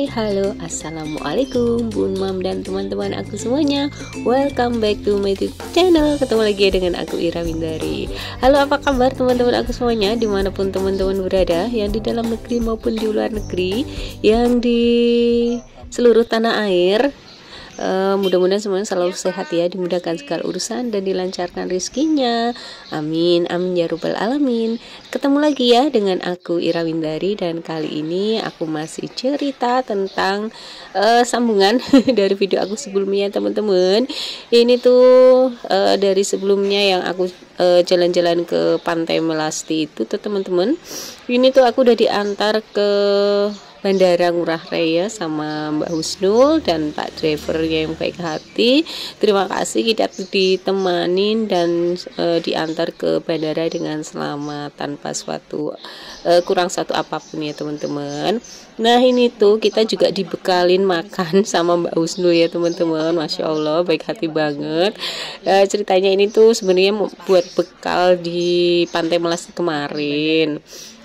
Hai, halo, assalamualaikum Bun Mam dan teman-teman aku semuanya. Welcome back to my YouTube channel. Ketemu lagi dengan aku Ira Windari. Halo, apa kabar teman-teman aku semuanya, dimanapun teman-teman berada, yang di dalam negeri maupun di luar negeri, yang di seluruh tanah air. Mudah-mudahan semuanya selalu sehat ya, dimudahkan segala urusan dan dilancarkan rezekinya. Amin, amin ya rabbal alamin. Ketemu lagi ya dengan aku Ira Windari, dan kali ini aku masih cerita tentang sambungan dari video aku sebelumnya teman-teman. Ini tuh dari sebelumnya yang aku jalan-jalan ke Pantai Melasti itu tuh teman-teman. Ini tuh aku udah diantar ke Bandara Ngurah Rai ya sama Mbak Husnul dan Pak drivernya yang baik hati. Terima kasih kita ditemanin dan diantar ke bandara dengan selamat tanpa suatu kurang satu apapun ya teman-teman. Nah ini tuh kita juga dibekalin makan sama Mbak Husnul ya teman-teman. Masya Allah baik hati banget. Ceritanya ini tuh sebenarnya buat bekal di Pantai Melasti kemarin.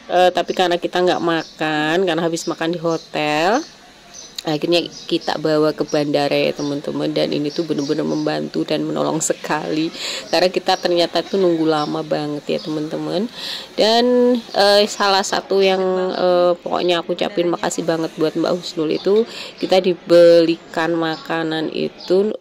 Tapi karena kita nggak makan, karena habis makan di hotel, akhirnya kita bawa ke bandara ya teman-teman. Dan ini tuh bener-bener membantu dan menolong sekali, karena kita ternyata tuh nunggu lama banget ya teman-teman. Dan salah satu yang pokoknya aku ucapin makasih banget buat Mbak Husnul itu, kita dibelikan makanan itu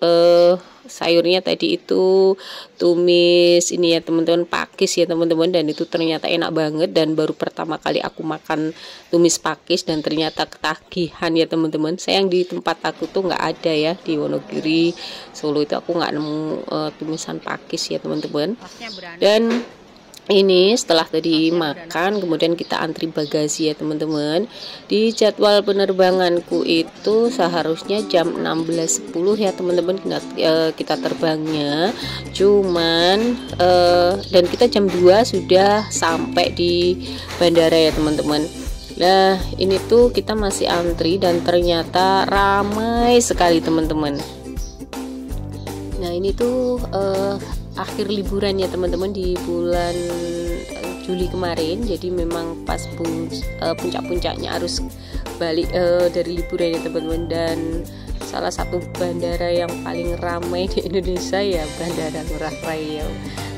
sayurnya tadi itu tumis ini ya teman-teman, pakis ya teman-teman, dan itu ternyata enak banget. Dan baru pertama kali aku makan tumis pakis dan ternyata ketagihan ya teman-teman. Sayang di tempat aku tuh nggak ada ya, di Wonogiri Solo itu aku nggak nemu tumisan pakis ya teman-teman. Dan ini setelah tadi makan, kemudian kita antri bagasi ya teman-teman. Di jadwal penerbanganku itu seharusnya jam 16.10 ya teman-teman kita terbangnya. Cuman dan kita jam 2 sudah sampai di bandara ya teman-teman. Nah ini tuh kita masih antri dan ternyata ramai sekali teman-teman. Nah ini tuh akhir liburan ya teman-teman di bulan Juli kemarin. Jadi memang pas puncak-puncaknya arus balik dari liburan ya teman-teman. Dan salah satu bandara yang paling ramai di Indonesia ya Bandara Ngurah Rai ya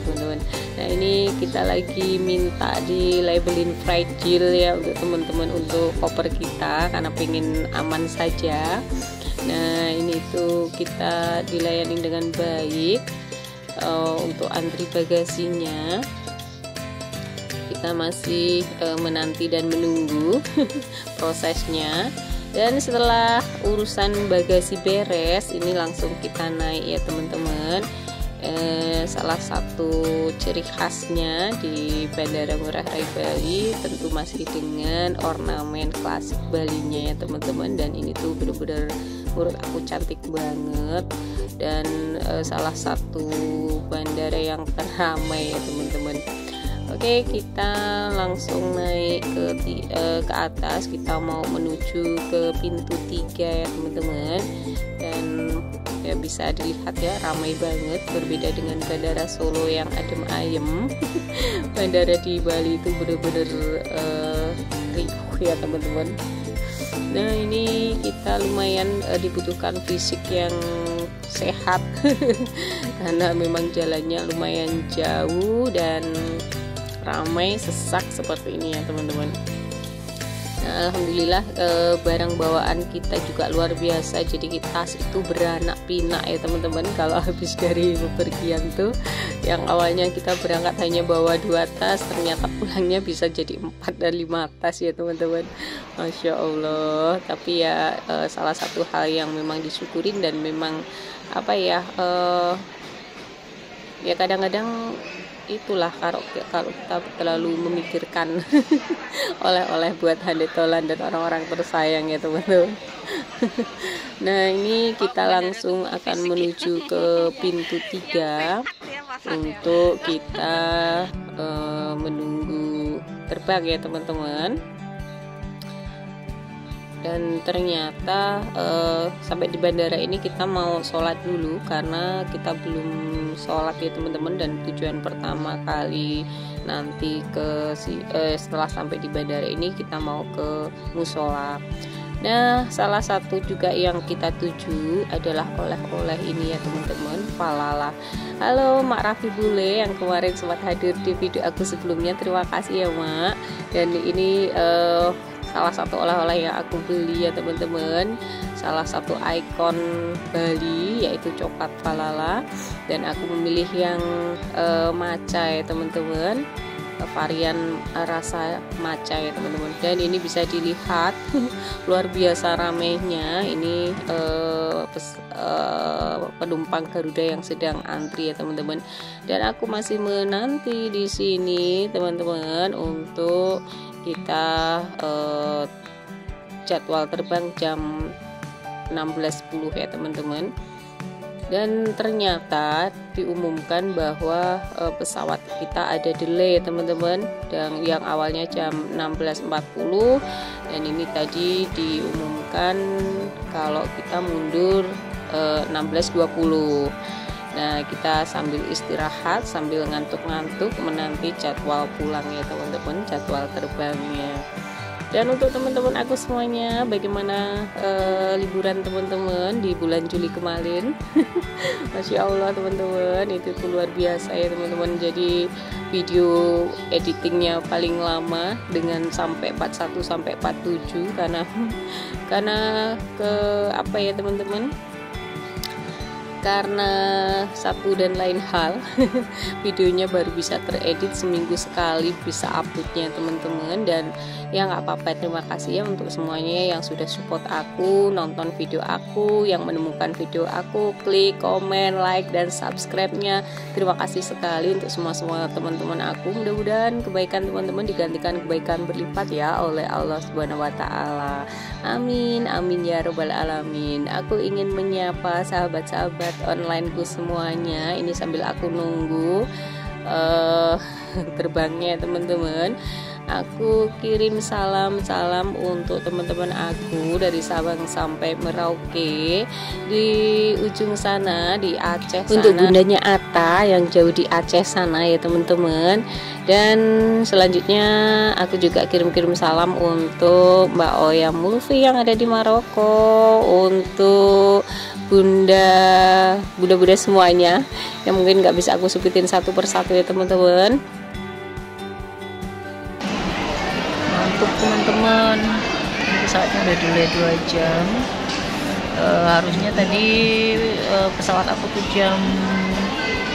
teman-teman. Nah ini kita lagi minta di labelin fragile ya untuk teman-teman, untuk koper kita karena pengen aman saja. Nah ini tuh kita dilayani dengan baik. Untuk antri bagasinya kita masih menanti dan menunggu prosesnya. Dan setelah urusan bagasi beres, ini langsung kita naik ya teman-teman. Salah satu ciri khasnya di Bandara Ngurah Rai Bali tentu masih dengan ornamen klasik Balinya ya teman-teman. Dan ini tuh bener-bener menurut aku cantik banget, dan salah satu bandara yang teramai ya teman-teman. Oke, kita langsung naik ke atas. Kita mau menuju ke pintu 3 ya teman-teman. Dan ya bisa dilihat ya ramai banget, berbeda dengan bandara Solo yang adem ayem. Bandara di Bali itu bener-bener riuh ya teman-teman. Nah ini kita lumayan dibutuhkan fisik yang sehat karena memang jalannya lumayan jauh dan ramai sesak seperti ini ya teman-teman. Nah, alhamdulillah barang bawaan kita juga luar biasa. Jadi tas itu beranak pinak ya teman-teman kalau habis dari bepergian tuh. Yang awalnya kita berangkat hanya bawa 2 tas, ternyata pulangnya bisa jadi 4 dan 5 tas ya teman-teman. Masya Allah. Tapi ya salah satu hal yang memang disyukurin, dan memang apa ya ya kadang-kadang itulah kalau kita terlalu memikirkan oleh-oleh buat handetolan dan orang-orang tersayang ya teman-teman. Nah ini kita langsung akan menuju ke pintu 3 untuk kita menunggu terbang ya teman-teman. Dan ternyata sampai di bandara ini kita mau sholat dulu karena kita belum sholat ya teman-teman. Dan tujuan pertama kali nanti setelah sampai di bandara ini kita mau ke musola. Nah, salah satu juga yang kita tuju adalah oleh-oleh ini ya teman-teman, falala. Halo Mak Raffi Bule yang kemarin sempat hadir di video aku sebelumnya, terima kasih ya Mak. Dan ini salah satu oleh-oleh yang aku beli ya teman-teman, salah satu ikon Bali yaitu coklat falala, dan aku memilih yang matcha ya teman-teman, varian rasa matcha ya teman-teman. Dan ini bisa dilihat luar biasa ramainya ini penumpang Garuda yang sedang antri ya teman-teman. Dan aku masih menanti di sini teman-teman untuk kita jadwal terbang jam 16.10 ya teman-teman. Dan ternyata diumumkan bahwa pesawat kita ada delay teman-teman, dan yang awalnya jam 16.40 dan ini tadi diumumkan kalau kita mundur 16.20. Nah, kita sambil istirahat, sambil ngantuk-ngantuk menanti jadwal pulang ya teman-teman, jadwal terbangnya. Dan untuk teman-teman aku semuanya, bagaimana liburan teman-teman di bulan Juli kemarin? Masya Allah teman-teman, itu luar biasa ya teman-teman. Jadi video editingnya paling lama dengan sampai 41 sampai 47 karena apa ya teman-teman? Karena satu dan lain hal videonya baru bisa teredit seminggu sekali bisa uploadnya teman-teman. Dan ya nggak apa-apa, terima kasih ya untuk semuanya yang sudah support aku, nonton video aku, yang menemukan video aku, klik, komen, like, dan subscribe-nya. Terima kasih sekali untuk semua teman-teman aku. Mudah-mudahan kebaikan teman-teman digantikan kebaikan berlipat ya oleh Allah Subhanahu wa Ta'ala. Amin, amin ya robbal alamin. Aku ingin menyapa sahabat-sahabat onlineku semuanya. Ini sambil aku nunggu terbangnya teman-teman. Aku kirim salam-salam untuk teman-teman aku dari Sabang sampai Merauke di ujung sana di Aceh sana. Untuk bundanya Ata yang jauh di Aceh sana ya teman-teman. Dan selanjutnya aku juga kirim-kirim salam untuk Mbak Oya Mulfi yang ada di Maroko, untuk bunda semuanya yang mungkin nggak bisa aku sebutin satu persatu ya teman-teman. Untuk teman-teman, pesawatnya udah delay 2 jam. Harusnya tadi pesawat aku tuh jam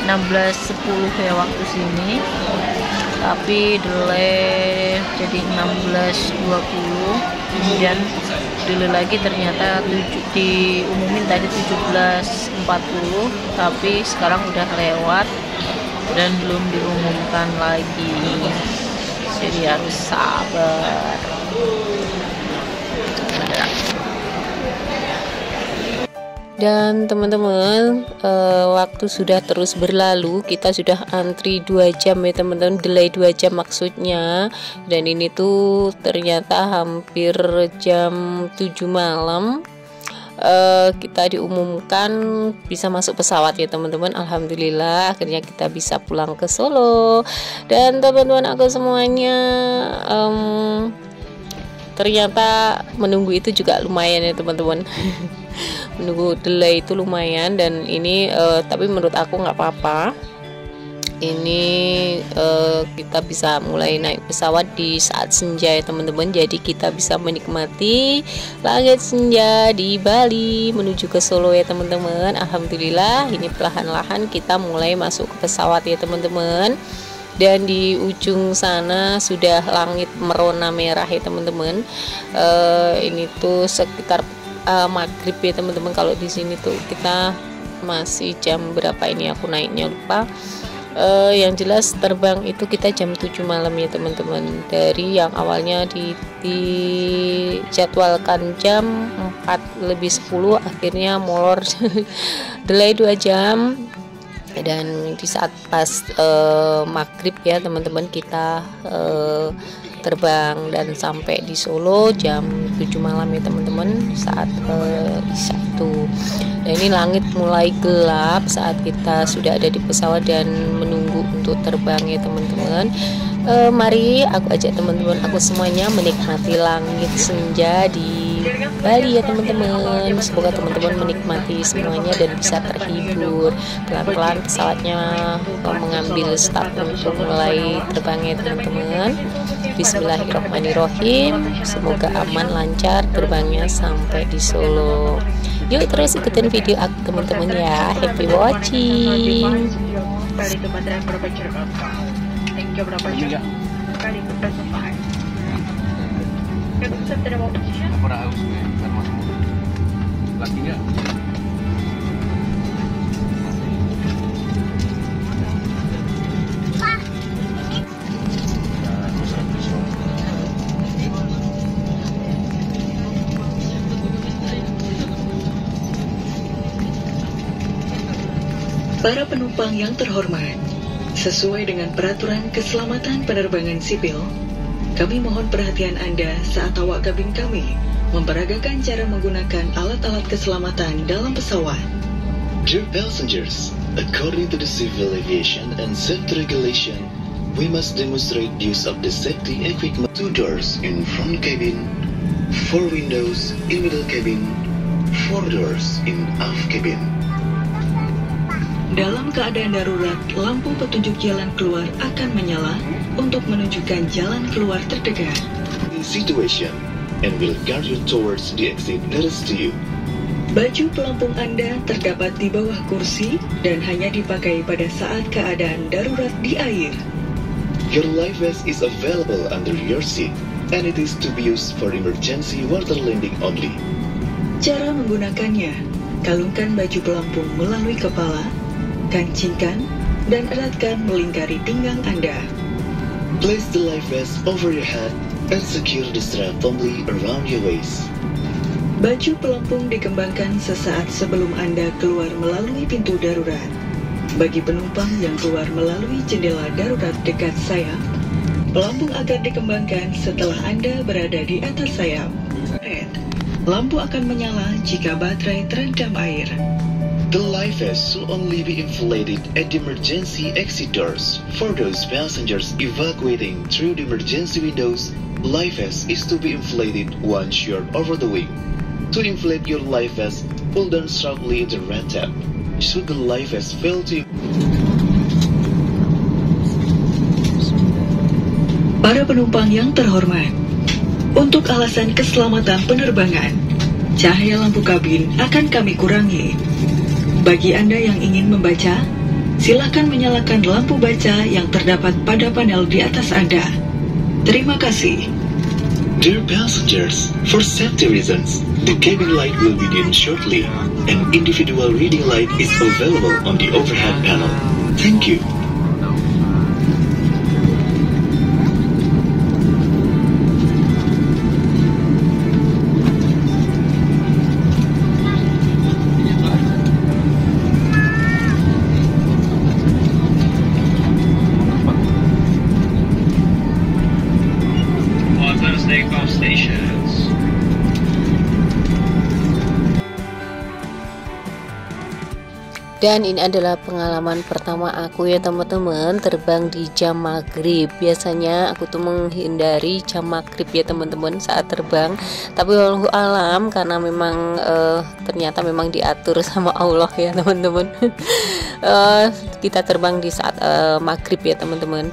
16.10 ya waktu sini, tapi delay jadi 16.20, kemudian delay lagi ternyata diumumin tadi 17.40, tapi sekarang udah lewat dan belum diumumkan lagi, jadi harus sabar. Dan teman-teman, waktu sudah terus berlalu, kita sudah antri 2 jam ya teman-teman, delay 2 jam maksudnya. Dan ini tuh ternyata hampir jam 7 malam kita diumumkan bisa masuk pesawat ya teman-teman. Alhamdulillah akhirnya kita bisa pulang ke Solo. Dan teman-teman aku semuanya, ternyata menunggu itu juga lumayan ya teman-teman. Menunggu delay itu lumayan, dan ini tapi menurut aku nggak apa-apa. Ini kita bisa mulai naik pesawat di saat senja ya teman-teman, jadi kita bisa menikmati langit senja di Bali menuju ke Solo ya teman-teman. Alhamdulillah ini perlahan-lahan kita mulai masuk ke pesawat ya teman-teman. Dan di ujung sana sudah langit merona merah ya teman-teman. Ini tuh sekitar maghrib ya teman-teman. Kalau di sini tuh kita masih jam berapa ini aku naiknya lupa. Yang jelas terbang itu kita jam 7 malam ya teman-teman. Dari yang awalnya dijadwalkan jam 4:10 akhirnya molor delay 2 jam. Dan di saat pas maghrib ya teman-teman kita terbang dan sampai di Solo jam 7 malam ya teman-teman saat isya itu. Nah ini langit mulai gelap saat kita sudah ada di pesawat dan menunggu untuk terbang ya teman-teman. Mari aku ajak teman-teman aku semuanya menikmati langit senja di Bali ya teman-teman. Semoga teman-teman menikmati semuanya dan bisa terhibur. Pelan-pelan pesawatnya mengambil start untuk mulai terbang ya teman-teman. Bismillahirrahmanirrahim. Semoga aman lancar terbangnya sampai di Solo. Yuk terus ikutin video aku teman-teman ya. Happy watching. Kali itu baterai berapa jam? Hingga berapa jam? Kali itu persembahan. Kan bisa tidak mau posisi? Apa dah harus gue? Kan masuk lagi nggak? Para penumpang yang terhormat, sesuai dengan peraturan keselamatan penerbangan sipil, kami mohon perhatian Anda saat awak kabin kami memperagakan cara menggunakan alat-alat keselamatan dalam pesawat. Dear passengers, according to the Civil Aviation and Safety Regulation, we must demonstrate use of the safety equipment. 2 doors in front cabin, 4 windows in middle cabin, 4 doors in aft cabin. Dalam keadaan darurat, lampu petunjuk jalan keluar akan menyala untuk menunjukkan jalan keluar terdekat. In situation, and will guide you towards the exit nearest to you. Baju pelampung Anda terdapat di bawah kursi dan hanya dipakai pada saat keadaan darurat di air. Your life vest is available under your seat, and it is to be used for emergency water landing only. Cara menggunakannya, kalungkan baju pelampung melalui kepala, kancingkan, dan eratkan melingkari pinggang Anda. Place the life vest over your head and secure the strap firmly around your waist. Baju pelampung dikembangkan sesaat sebelum Anda keluar melalui pintu darurat. Bagi penumpang yang keluar melalui jendela darurat dekat sayap, pelampung akan dikembangkan setelah Anda berada di atas sayap. Lampu akan menyala jika baterai terendam air. The life vest should only be inflated at the emergency exit doors. For those passengers evacuating through the emergency windows, life vest is to be inflated once you're over the wing. To inflate your life vest, pull down sharply the red tab. Should the life vest fail to... Para penumpang yang terhormat, untuk alasan keselamatan penerbangan, cahaya lampu kabin akan kami kurangi. Bagi Anda yang ingin membaca, silakan menyalakan lampu baca yang terdapat pada panel di atas Anda. Terima kasih. Dear passengers, for safety reasons, the cabin light will be dim shortly. An individual reading light is available on the overhead panel. Thank you. Takeoff stations. Dan ini adalah pengalaman pertama aku ya teman-teman, terbang di jam maghrib. Biasanya aku tuh menghindari jam maghrib ya teman-teman saat terbang. Tapi wallahu alam karena memang ternyata memang diatur sama Allah ya teman-teman. Kita terbang di saat maghrib ya teman-teman.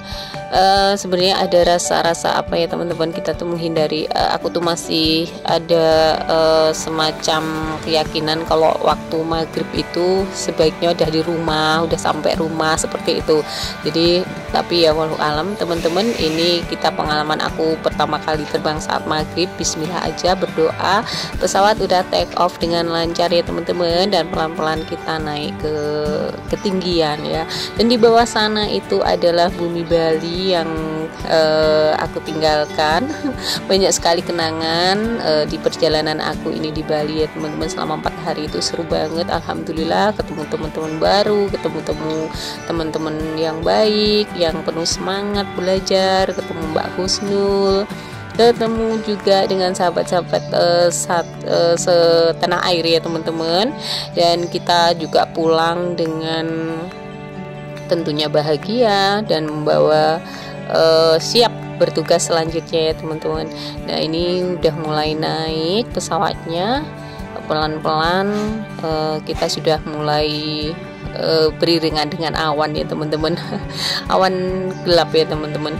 Sebenarnya ada rasa-rasa apa ya teman-teman, kita tuh menghindari, aku tuh masih ada semacam keyakinan kalau waktu maghrib itu sebaiknya udah di rumah, udah sampai rumah seperti itu. Jadi tapi ya walau alam teman-teman, ini kita pengalaman aku pertama kali terbang saat maghrib. Bismillah aja, berdoa, pesawat udah take off dengan lancar ya teman-teman, dan pelan-pelan kita naik ke ketinggian ya. Dan di bawah sana itu adalah bumi Bali yang aku tinggalkan. Banyak sekali kenangan di perjalanan aku ini di Bali ya teman-teman. Selama 4 hari itu seru banget, alhamdulillah. Ketemu teman-teman baru, ketemu teman-teman yang baik, yang penuh semangat belajar, ketemu Mbak Husnul, ketemu juga dengan sahabat-sahabat setanah air ya teman-teman. Dan kita juga pulang dengan tentunya bahagia dan membawa siap bertugas selanjutnya ya teman-teman. Nah ini udah mulai naik pesawatnya, pelan-pelan kita sudah mulai beriringan dengan awan ya teman-teman. Awan gelap ya teman-teman.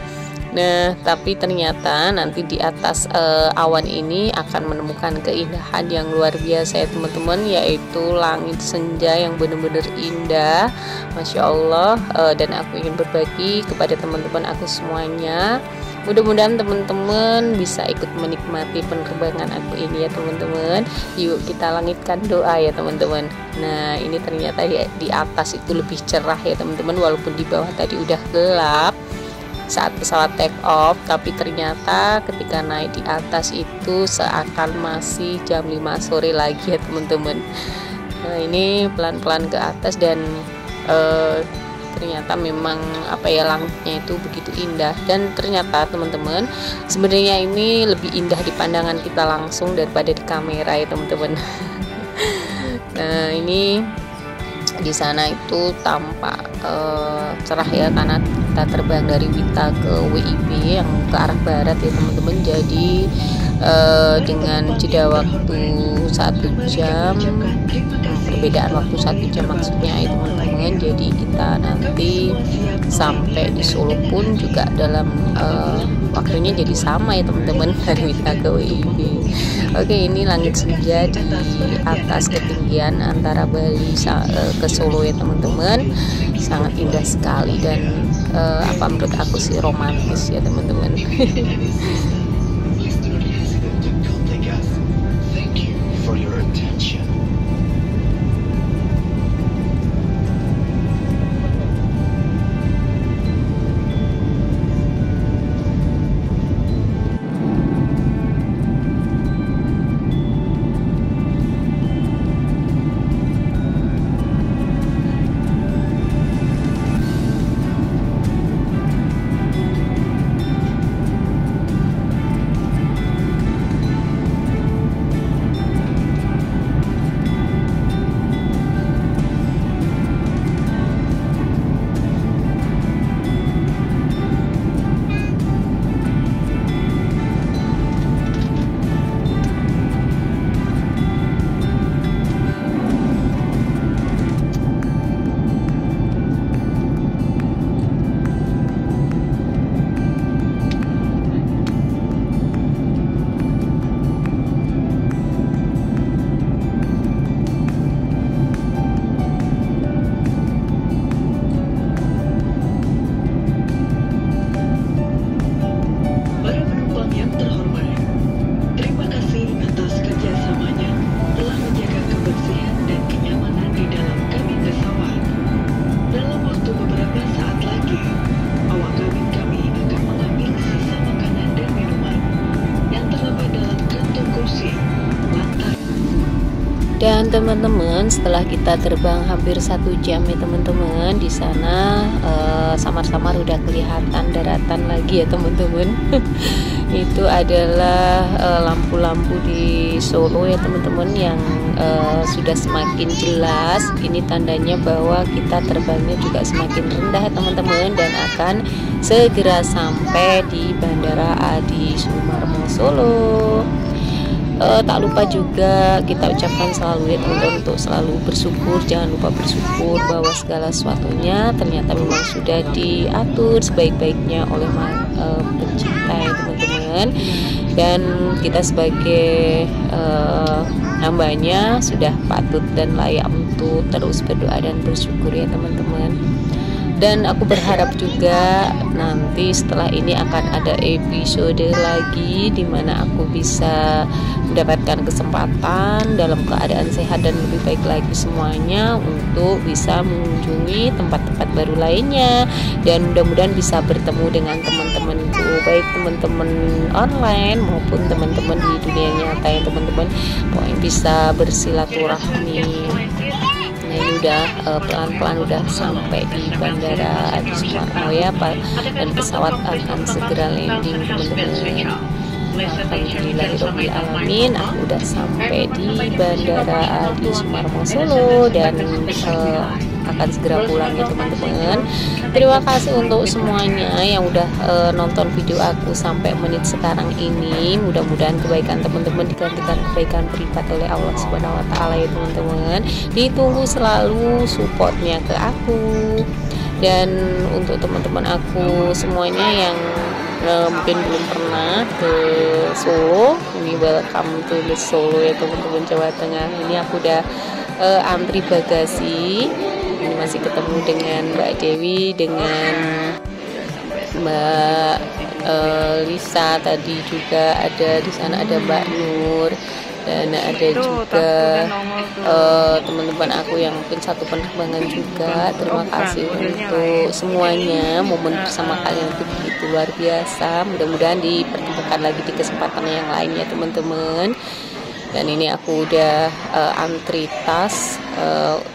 Nah tapi ternyata nanti di atas awan ini akan menemukan keindahan yang luar biasa ya teman-teman, yaitu langit senja yang benar-benar indah, Masya Allah. Dan aku ingin berbagi kepada teman-teman aku semuanya. Mudah-mudahan teman-teman bisa ikut menikmati penerbangan aku ini ya teman-teman. Yuk kita langitkan doa ya teman-teman. Nah ini ternyata di atas itu lebih cerah ya teman-teman, walaupun di bawah tadi udah gelap saat pesawat take off, tapi ternyata ketika naik di atas itu seakan masih jam 5 sore lagi ya teman-teman. Nah ini pelan-pelan ke atas dan ternyata memang langitnya itu begitu indah. Dan ternyata teman-teman sebenarnya ini lebih indah di pandangan kita langsung daripada di kamera ya teman-teman. Nah ini di sana itu tampak cerah ya, karena kita terbang dari Wita ke WIB yang ke arah barat ya teman-teman. Jadi dengan jeda waktu 1 jam, perbedaan waktu 1 jam maksudnya ya teman-teman. Jadi kita nanti sampai di Solo pun juga dalam waktunya jadi sama ya teman-teman, dari Wita ke WIB. Oke, ini langit senja di atas ketinggian antara Bali ke Solo ya teman-teman, sangat indah sekali dan menurut aku sih romantis ya teman-teman. Please do not hesitate to contact us. Thank you for your attention. Dan teman-teman, setelah kita terbang hampir 1 jam ya teman-teman, di sana samar-samar udah kelihatan daratan lagi ya teman-teman. Itu adalah lampu-lampu di Solo ya teman-teman yang sudah semakin jelas. Ini tandanya bahwa kita terbangnya juga semakin rendah ya teman-teman, dan akan segera sampai di Bandara Adi Sumarmo Solo. Tak lupa juga kita ucapkan selalu ya teman-teman untuk selalu bersyukur. Jangan lupa bersyukur bahwa segala sesuatunya ternyata memang sudah diatur sebaik-baiknya oleh pencipta ya teman-teman. Dan kita sebagai hambanya sudah patut dan layak untuk terus berdoa dan bersyukur ya teman-teman. Dan aku berharap juga nanti setelah ini akan ada episode lagi di mana aku bisa mendapatkan kesempatan dalam keadaan sehat dan lebih baik lagi semuanya untuk bisa mengunjungi tempat-tempat baru lainnya, dan mudah-mudahan bisa bertemu dengan teman-temanku, baik teman-teman online maupun teman-teman di dunia nyata ya teman-teman. Pokoknya bisa bersilaturahmi. Nah ini udah pelan-pelan udah sampai di Bandara Adi Sumarmo ya Pak, dan pesawat akan segera landing teman-teman. Alhamdulillahirobbilalamin, aku udah sampai di Bandara Adi Sumarmo Solo, dan akan segera pulang ya teman-teman. Terima kasih untuk semuanya yang udah nonton video aku sampai menit sekarang ini. Mudah-mudahan kebaikan teman-teman digantikan kebaikan berlipat oleh Allah Subhanahu wa taala ya teman-teman. Ditunggu selalu supportnya ke aku. Dan untuk teman-teman aku semuanya yang mungkin belum pernah ke Solo, ini welcome to the Solo ya teman-teman, Jawa Tengah. Ini aku udah antri bagasi. Ini masih ketemu dengan Mbak Dewi, dengan Mbak Lisa, tadi juga ada di sana, ada Mbak Nur, dan ada juga teman-teman aku yang mungkin satu penerbangan juga. Terima kasih untuk semuanya, momen bersama kalian itu begitu luar biasa. Mudah-mudahan dipertemukan lagi di kesempatan yang lainnya teman-teman. Dan ini aku udah antri tas,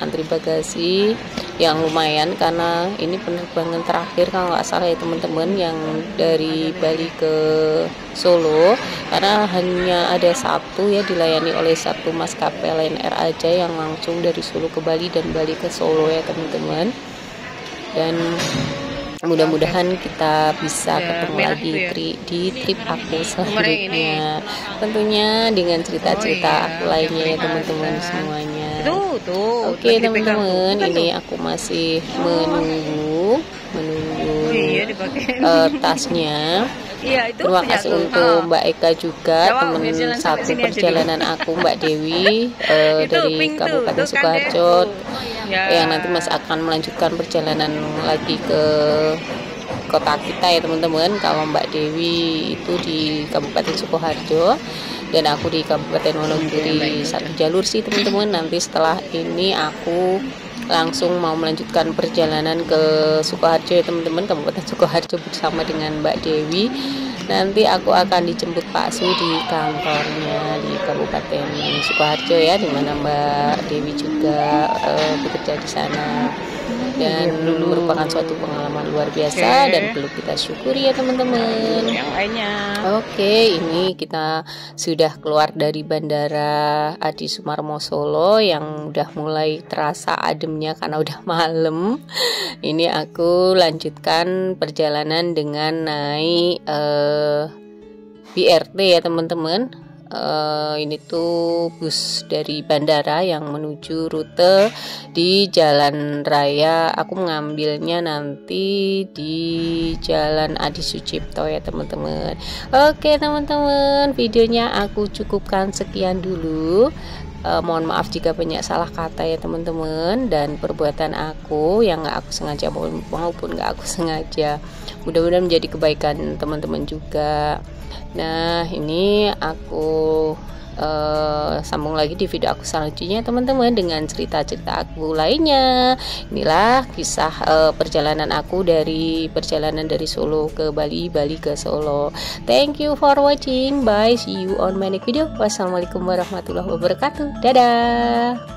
antri bagasi yang lumayan karena ini penerbangan terakhir kalau nggak salah ya teman-teman, yang dari Bali ke Solo, karena hanya ada satu ya, dilayani oleh satu maskapai Lion Air aja yang langsung dari Solo ke Bali dan Bali ke Solo ya teman-teman. Dan mudah-mudahan kita bisa ketemu lagi di trip aku selanjutnya, tentunya dengan cerita-cerita aku lainnya ya teman-teman semuanya. Oke teman-teman, ini aku masih menunggu tasnya. Terima kasih untuk Mbak Eka juga, teman satu perjalanan aku, Mbak Dewi dari Kabupaten Sukoharjo, yang nanti masih akan melanjutkan perjalanan lagi ke kota kita ya teman-teman. Kalau Mbak Dewi itu di Kabupaten Sukoharjo dan aku di Kabupaten Wonogiri, satu jalur sih teman-teman. Nanti setelah ini aku langsung mau melanjutkan perjalanan ke Sukoharjo ya teman-teman, Kabupaten Sukoharjo bersama dengan Mbak Dewi. Nanti aku akan dijemput Pak Su di kantornya di Kabupaten Sukoharjo ya, dimana Mbak Dewi juga bekerja di sana. Dan merupakan suatu pengalaman luar biasa dan perlu kita syukuri ya teman-teman. Oke, ini kita sudah keluar dari Bandara Adi Sumarmo Solo yang udah mulai terasa ademnya karena udah malam. Ini aku lanjutkan perjalanan dengan naik BRT ya teman-teman. Ini tuh bus dari bandara yang menuju rute di jalan raya. Aku mengambilnya nanti di Jalan Adi Sucipto ya teman-teman. Oke teman-teman, videonya aku cukupkan sekian dulu. Mohon maaf jika banyak salah kata ya teman-teman, dan perbuatan aku yang nggak aku sengaja maupun nggak aku sengaja, mudah-mudahan menjadi kebaikan teman-teman juga. Nah ini aku sambung lagi di video aku selanjutnya teman-teman dengan cerita-cerita aku lainnya. Inilah kisah perjalanan aku dari Solo ke Bali, Bali ke Solo. Thank you for watching, bye, see you on my next video. Wassalamualaikum warahmatullahi wabarakatuh, dadah.